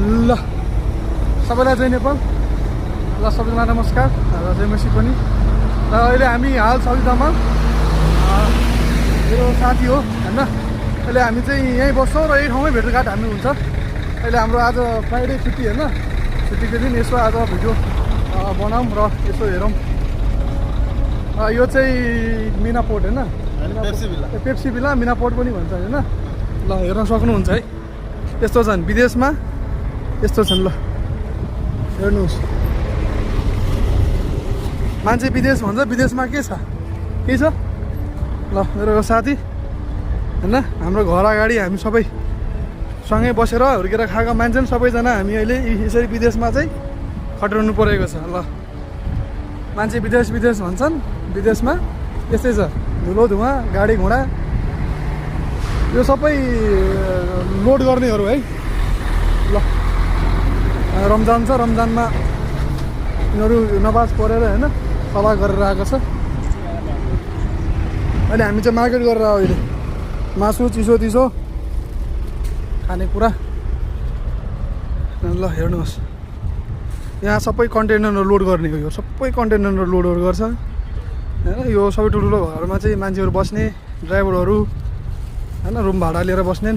ल सबैलाई जय नेपाल। ल सबैजना नमस्कार र जय मसी पनि। र अहिले हामी हाल सबितामा मेरो साथी हो हैन, अहिले हामी चाहिँ यहीँ बस्छौँ र यही ठाउँमै भेटघाट हामी हुन्छ। अहिले हाम्रो आज फ्राइडे छुट्टी होइन, छुट्टीको दिन यसो आज भिडियो बनाऊँ र यसो हेरौँ। यो चाहिँ मिना पोर्ट होइन, पेप्सी भिला मिना पोर्ट पनि भन्छ होइन। ल हेर्न सक्नुहुन्छ है, यस्तो छन् विदेशमा, यस्तो छन्। ल हेर्नुहोस्, मान्छे विदेश भन्छ, विदेशमा के छ, के छ। ल मेरो यो साथी होइन, हाम्रो घर अगाडि हामी सबै सँगै बसेर हुर्केर खाएको मान्छे पनि सबैजना हामी अहिले यसरी विदेशमा चाहिँ खटिरहनु परेको छ। ल मान्छे विदेश विदेश भन्छन्, विदेशमा यस्तै छ, धुलो धुवा गाडी घोडा, यो सबै लोड गर्नेहरू है। ल रमजान छ, रमजानमा यिनीहरू नमाज पढेर होइन सभा गरेर आएको छ। अहिले हामी चाहिँ मार्केट गरेर आयो, अहिले मासु चिसो चिसो खानेकुरा। ल हेर्नुहोस्, यहाँ सबै कन्टेनर लोड गर्ने हो, यो सबै कन्टेनर लोडहरू गर्छ होइन। यो सबै ठुल्ठुलो घरमा चाहिँ मान्छेहरू बस्ने, ड्राइभरहरू होइन, रुम भाडा लिएर बस्ने।